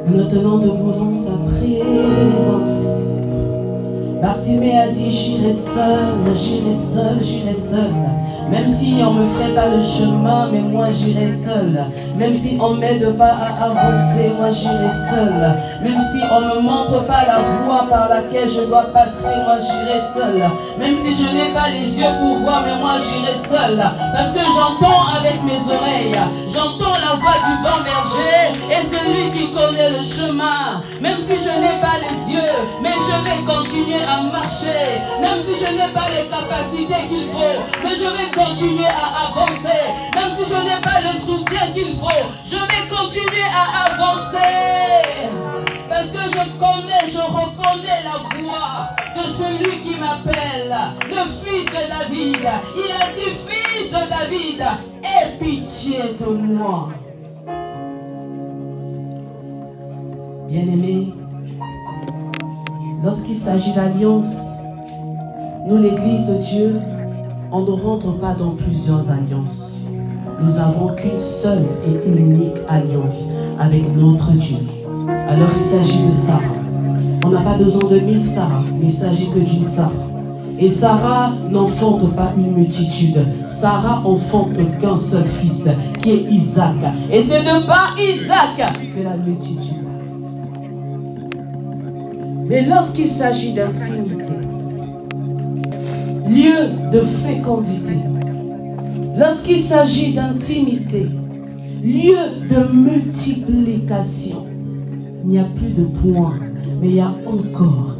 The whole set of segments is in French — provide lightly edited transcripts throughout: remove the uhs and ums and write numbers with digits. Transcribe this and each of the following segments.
Nous nous tenons debout dans sa présence. Bartimée a dit, j'irai seul, j'irai seul, j'irai seul. Même si on me ferait pas le chemin, mais moi j'irai seul. Même si on m'aide pas à avancer, moi j'irai seul. Même si on me montre pas la voie par laquelle je dois passer, moi j'irai seul. Même si je n'ai pas les yeux pour voir, mais moi j'irai seul. Parce que j'entends avec mes oreilles, j'entends la voix du bon berger, et c'est lui qui connaît le chemin. Même si je n'ai pas les yeux, mais je vais continuer à marcher. Même si je n'ai pas les capacités qu'il faut, mais je vais continuer à avancer. Même si je n'ai pas le soutien qu'il faut, je vais continuer à avancer. Parce que je reconnais la voix de celui qui m'appelle, le fils de David. Il a dit, fils de David, aie pitié de moi. Bien-aimés, lorsqu'il s'agit d'alliance, nous, l'Église de Dieu, on ne rentre pas dans plusieurs alliances. Nous n'avons qu'une seule et unique alliance avec notre Dieu. Alors il s'agit de Sarah. On n'a pas besoin de 1000 Sarah, mais il s'agit que d'une Sarah. Et Sarah n'enfante pas une multitude. Sarah enfante qu'un seul fils, qui est Isaac. Et c'est de par Isaac que la multitude. Mais lorsqu'il s'agit d'intimité, lieu de fécondité, lorsqu'il s'agit d'intimité, lieu de multiplication, il n'y a plus de points, mais il y a encore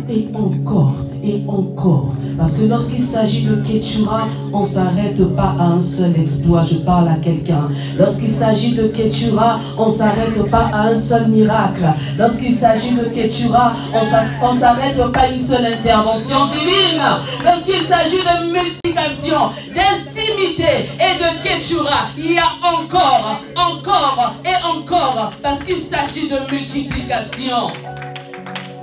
et encore et encore. Parce que lorsqu'il s'agit de Keturah, on ne s'arrête pas à un seul exploit. Je parle à quelqu'un. Lorsqu'il s'agit de Keturah, on ne s'arrête pas à un seul miracle. Lorsqu'il s'agit de Keturah, on ne s'arrête pas à une seule intervention divine. Lorsqu'il s'agit de multiplication, d'intimité et de Keturah, il y a encore et encore. Parce qu'il s'agit de multiplication.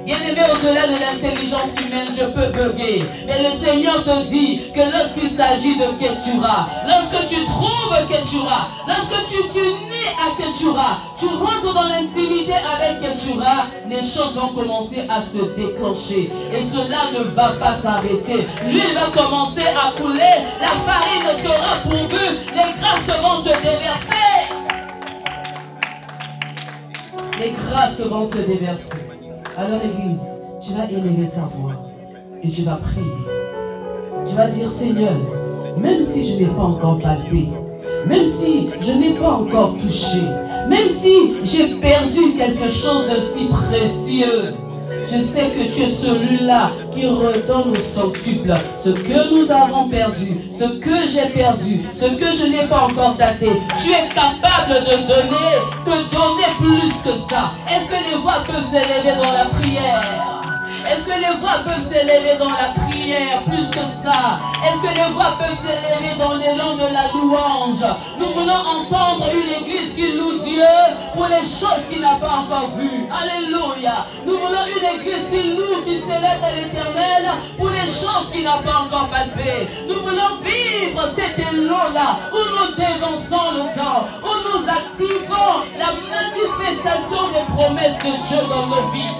Bien-aimé, au-delà de l'intelligence humaine, je peux bugger. Mais le Seigneur te dit que lorsqu'il s'agit de Keturah, lorsque tu trouves Keturah, lorsque tu t'unis à Keturah, tu rentres dans l'intimité avec Keturah, les choses vont commencer à se déclencher. Et cela ne va pas s'arrêter. L'huile va commencer à couler, la farine sera pourvue, les grâces vont se déverser. Les grâces vont se déverser. Alors Église, tu vas élever ta voix et tu vas prier. Tu vas dire, Seigneur, même si je n'ai pas encore palpé, même si je n'ai pas encore touché, même si j'ai perdu quelque chose de si précieux, je sais que tu es celui-là qui redonne au centuple ce que nous avons perdu, ce que j'ai perdu, ce que je n'ai pas encore daté. Tu es capable de donner plus que ça. Est-ce que les voix peuvent s'élever dans la prière? Est-ce que les voix peuvent s'élever dans la prière plus que ça? Est-ce que les voix peuvent s'élever dans l'élan de la louange? Nous voulons entendre une église qui loue Dieu pour les choses qu'il n'a pas encore vues. Alléluia. Nous voulons une église qui loue, qui célèbre l'Éternel pour les choses qu'il n'a pas encore palpées. Nous voulons vivre cet élan-là où nous dévançons le temps, où nous activons la manifestation des promesses de Dieu dans nos vies.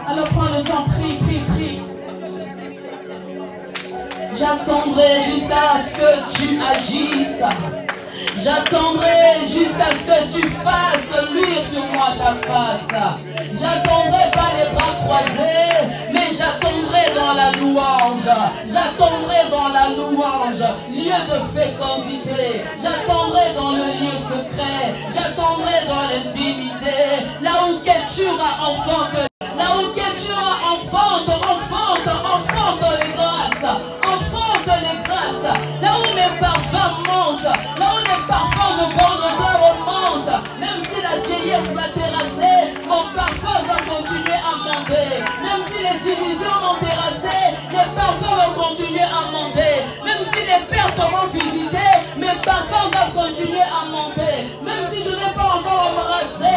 Alors prends le temps, prie. J'attendrai jusqu'à ce que tu agisses. J'attendrai jusqu'à ce que tu fasses luire sur moi ta face. J'attendrai pas les bras croisés, mais j'attendrai dans la louange. J'attendrai dans la louange, lieu de fécondité. J'attendrai dans le lieu secret. J'attendrai dans l'intimité, là où Keturah enfante. Là où Keturah enfante les grâces, là où mes parfums montent, là où les parfums de bon odeur montent, même si la vieillesse m'a terrassé, mon parfum va continuer à monter. Même si les divisions m'ont terrassé, les parfums vont continuer à monter. Même si les pertes m'ont visité, mes parfums vont continuer à monter. Même si je n'ai pas encore embrassé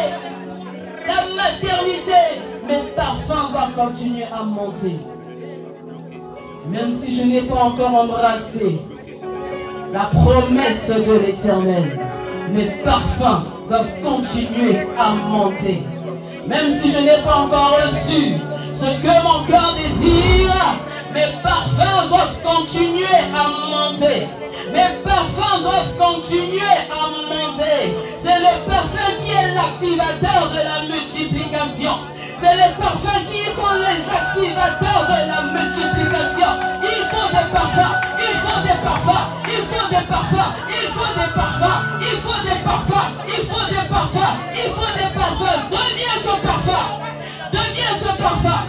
la maternité, mes parfums vont continuer à monter. Même si je n'ai pas encore embrassé la promesse de l'Éternel, mes parfums doivent continuer à monter. Même si je n'ai pas encore reçu ce que mon cœur désire, mes parfums doivent continuer à monter. Mes parfums doivent continuer à monter. C'est le parfum qui est l'activateur de la multiplication. C'est les parfums qui sont les activateurs de la multiplication. Il faut des parfums, il faut des parfums, il faut des parfums, il faut des parfums, il faut des parfums, il faut des parfums, il faut des parfums. Deviens ce parfum, deviens ce parfum,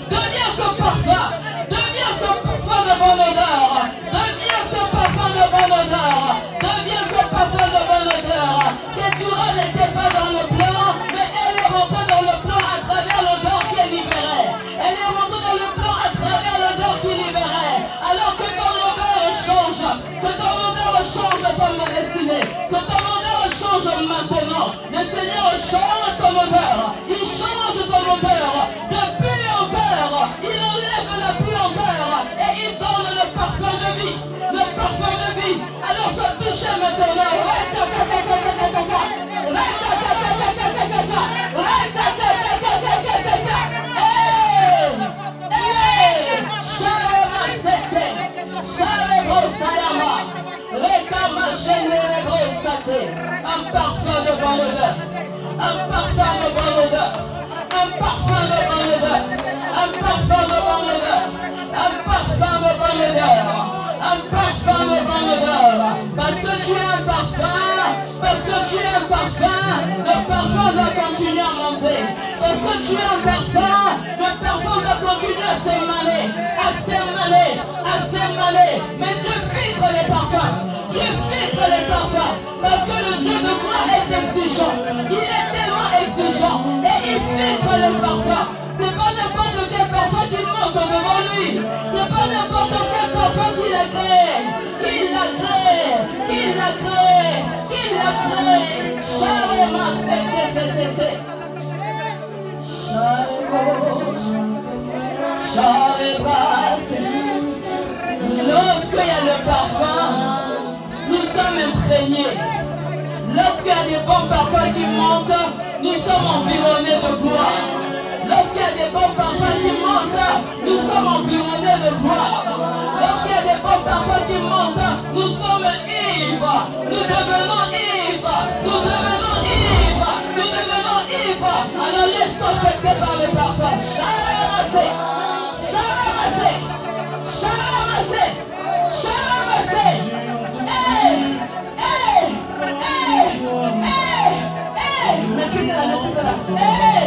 deviens ce parfum, deviens ce parfum de bonne odeur, deviens ce parfum de bonne odeur, deviens ce parfum de bonne odeur. Keturah n'était pas dans le plan, mais elle est rentrée dans le plan à travers l'odeur qui est libérée. Elle est rentrée dans le plan à travers l'odeur qui libérait. Alors que ton odeur change, que ton odeur change, femme de destinée, que ton odeur change maintenant. Le Seigneur change ton odeur, il change ton odeur de puanteur, il enlève la puanteur et il donne le parfum de vie, le parfum de vie. Alors ça touche maintenant. Un parfum de bonne odeur, un parfum de bonne odeur, un parfum de bonne odeur, un parfum de bonne odeur, un parfum de bonne odeur, un parfum de bonne odeur. Parce que tu es un parfum, parce que tu es un parfum, le parfum doit continuer à monter. Parce que tu es un parfum, le parfum doit continuer à s'émaner, à s'émaner, à s'émaner. Mais Dieu filtre les parfums, Dieu filtre les parfums, parce que le Dieu de gloire est exigeant. Il est tellement exigeant et il filtre les parfums. C'est pas n'importe quel parfum qui monte devant lui. C'est pas n'importe quel parfum qu'il a créé. Il l'a créé, il l'a créé, il l'a créé. Charema, c'est. Lorsqu'il y a le parfum, nous sommes imprégnés. Lorsqu'il y a des bons parfums qui montent, nous sommes environnés de gloire. Lorsqu'il y a des bons parfums qui montent, nous sommes environnés de gloire. Lorsqu'il y a des bons parfums qui montent, nous sommes ivres. Nous devenons ivres. Nous devenons ivres. Nous devenons ivres. Alors laisse-toi affecter par les parfums. Charamassé. Charamassé. Charamassé. Charamassé. Hey! Hey! Hey! Hey! Hey! Maîtrise-la, maîtrise-la. Hey!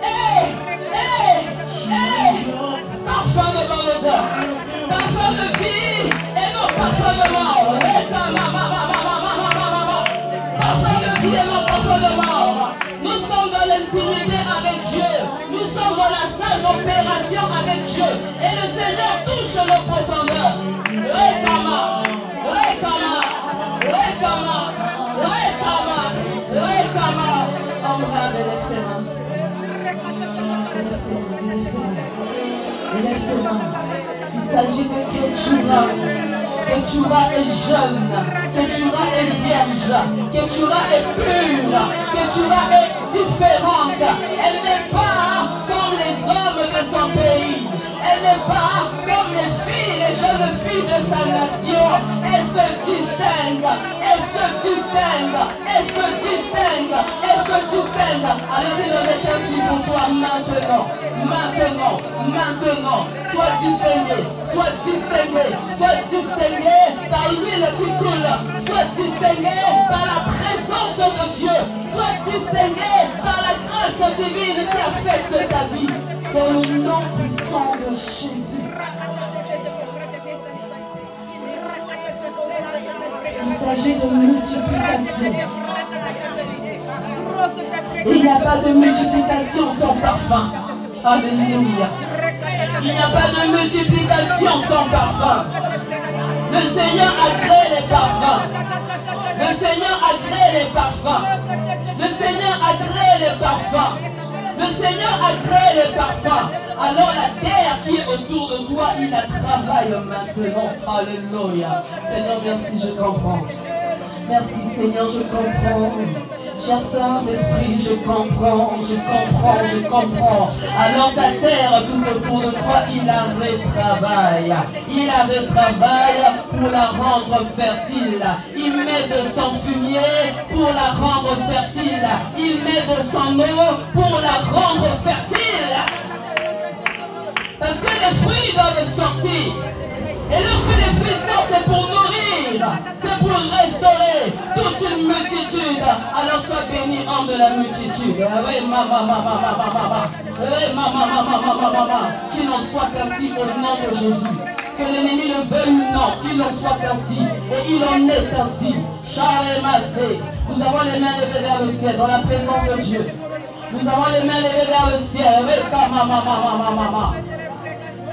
Hey! Hey! Hey! Parfum de bonne odeur, parfum de vie et non parfum de mort. Parfum de vie et non parfum de mort. Nous sommes dans l'intimité avec Dieu. Nous sommes dans la salle d'opération avec Dieu. Et le Seigneur touche nos profondeurs. Rekama, Rekama, Rekama, Rekama, Rekama. Embrase tes mains. Élève tes mains. Il s'agit de Keturah. Keturah est jeune. Keturah est vierge. Keturah est pure. Keturah est différente. Elle n'est pas comme les hommes de son pays. Elle n'est pas comme les filles, les jeunes filles de sa nation. Elle se distingue. Elle se distingue. Elle se distingue. Elle se distingue. Alors il en est ainsi pour toi maintenant. Maintenant. Maintenant. Sois distingué. Sois distingué. Sois distingué par l'huile qui coule. Sois distingué par la présence de Dieu. Sois distingué par la grâce divine qui affecte ta vie. Dans le nom puissant de Jésus. Il s'agit de multiplication. Il n'y a pas de multiplication sans parfum. Alléluia. Il n'y a pas de multiplication sans parfum. Le Seigneur a créé les parfums. Le Seigneur a créé les parfums. Le Seigneur a créé les parfums. Le Seigneur a créé les parfums. Alors la terre qui est autour de toi, il la travaille maintenant. Alléluia. Seigneur, merci, je comprends. Merci Seigneur, je comprends. Cher Saint-Esprit, je comprends. Alors ta terre tout autour de toi, il la retravaille. Il la retravaille pour la rendre fertile. Il met de son fumier pour la rendre fertile. Il met de son eau pour la rendre fertile. Parce que les fruits doivent sortir. Et lorsque les fruits sortent, c'est pour nourrir, c'est pour restaurer toute une multitude. Alors sois béni, homme de la multitude. Oui, maman. Qu'il en soit ainsi au nom de Jésus. Que l'ennemi le veuille ou non, qu'il en soit ainsi. Et il en est ainsi. Charles-Massé. Nous avons les mains levées vers le ciel dans la présence de Dieu. Nous avons les mains levées vers le ciel. Oui, maman.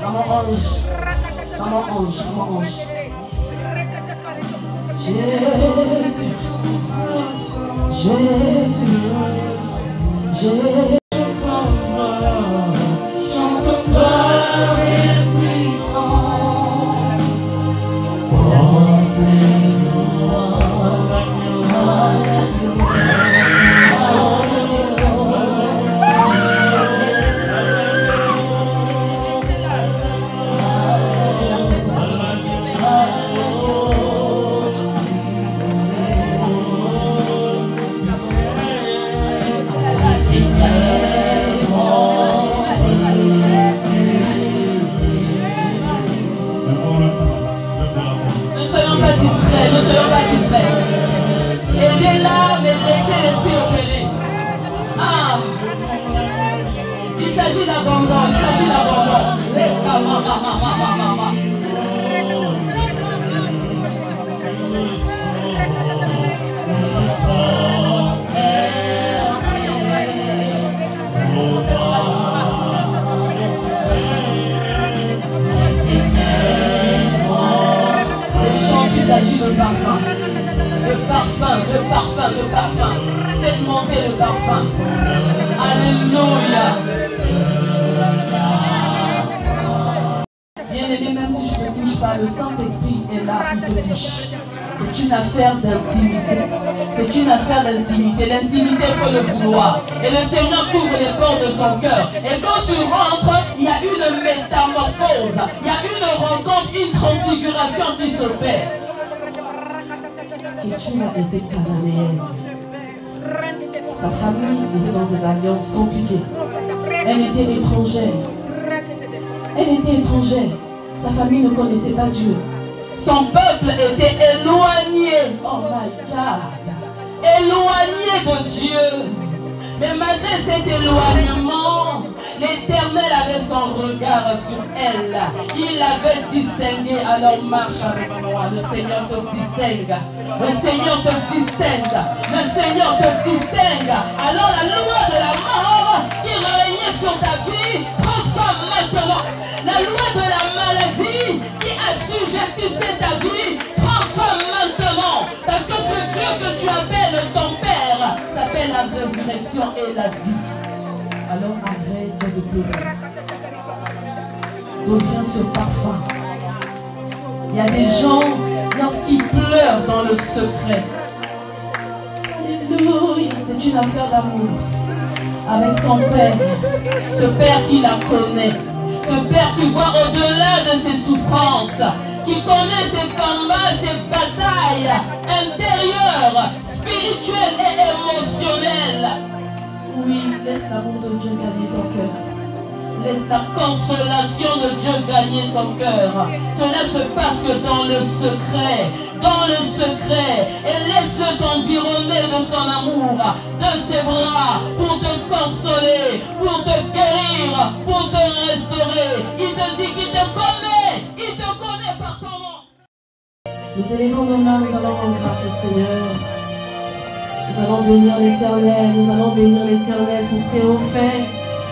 Maman ange. Jésus, chante gloire et puissance. Oh ne soyons pas distraits. Aidez-la, mais laissez l'esprit opérer. Ah, il s'agit d'abandon, il s'agit de parfum. De parfum. Faites monter le parfum. Alléluia. Bien-aimé, même si je ne touche pas, le Saint-Esprit est là, il te touche. C'est une affaire d'intimité. L'intimité peut le vouloir. Et le Seigneur couvre les portes de son cœur. Et quand tu rentres, il y a une métamorphose. Il y a une rencontre, une transfiguration qui s'opère. Et tu as été cananéenne. Sa famille était dans des alliances compliquées. Elle était étrangère. Sa famille ne connaissait pas Dieu. Son peuple était éloigné. Oh my God. Éloigné de Dieu. Mais malgré cet éloignement, l'Éternel avait son regard sur elle. Il l'avait distinguée. Alors marche avec moi. Le Seigneur te distingue. Le Seigneur te distingue. Alors la loi de la mort qui régnait sur ta vie prend fin maintenant. La loi de la maladie qui assujettissait ta vie prend fin maintenant. Parce que ce Dieu que tu appelles ton Père s'appelle la résurrection et la vie. Alors arrête de pleurer. Deviens ce parfum. Il y a des gens, lorsqu'ils pleurent dans le secret, alléluia, c'est une affaire d'amour avec son Père. Ce Père qui la connaît. Ce Père qui voit au-delà de ses souffrances, qui connaît ses combats, ses batailles intérieures, spirituelles et émotionnelles. Oui, laisse l'amour de Dieu gagner ton cœur. Laisse la consolation de Dieu gagner son cœur. Cela se passe que dans le secret. Et laisse-le t'environner de son amour, de ses bras, pour te consoler, pour te guérir, pour te restaurer. Il te dit qu'il te connaît par ton nom. Nous élevons nos mains, nous allons rendre grâce au Seigneur. Nous allons bénir l'Éternel, pour ses hauts faits.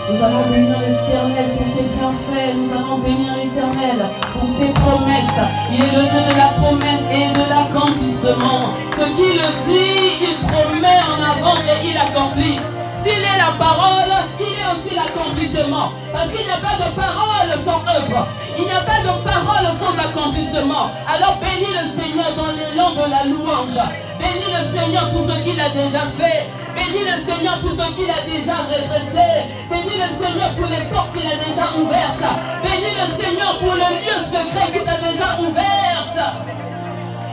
Nous allons bénir l'Éternel pour ses bienfaits. Nous allons bénir l'Éternel pour ses promesses. Il est le Dieu de la promesse et de l'accomplissement. Ce qu'il dit, il promet en avance et il accomplit. S'il est la parole, il est aussi l'accomplissement. Parce qu'il n'y a pas de parole sans œuvre. Il n'y a pas de parole sans accomplissement. Alors bénis le Seigneur dans l'élan de la louange. Bénis le Seigneur pour ce qu'il a déjà fait. Bénis le Seigneur pour ce qu'il a déjà redressé. Bénis le Seigneur pour les portes qu'il a déjà ouvertes. Bénis le Seigneur pour le lieu secret qu'il a déjà ouvert.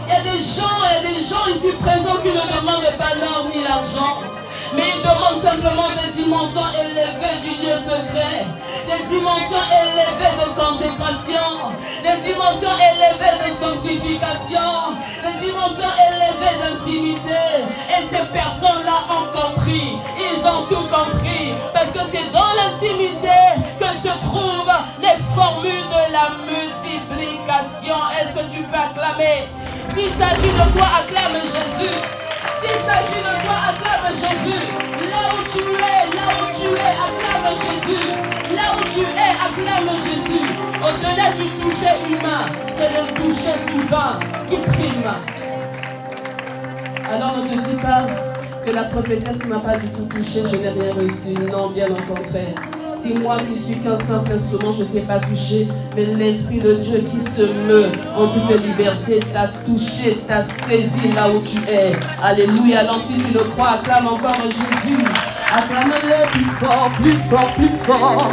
Il y a des gens ici présents qui ne demandent pas l'or ni l'argent. Mais ils demandent simplement des dimensions élevées du Dieu secret, des dimensions élevées de consécration, des dimensions élevées de sanctification, des dimensions élevées d'intimité. Et ces personnes-là ont compris, ils ont tout compris, parce que c'est dans l'intimité que se trouvent les formules de la multiplication. Est-ce que tu peux acclamer? S'il s'agit de toi, acclame Jésus. S'il s'agit de toi, acclame Jésus. Là où tu es, acclame Jésus. Là où tu es, acclame Jésus. Au-delà du toucher humain, c'est le toucher divin qui prime. Alors ne te dis pas que la prophétesse ne m'a pas du tout touché, je n'ai rien reçu. Non, bien au contraire. Si moi qui suis qu'un simple instrument, je ne t'ai pas touché, mais l'Esprit de Dieu qui se meut en toute liberté t'a touché, t'a saisi là où tu es. Alléluia. Alors si tu le crois, acclame encore Jésus. Acclame-le plus fort, plus fort, plus fort.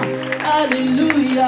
Alléluia.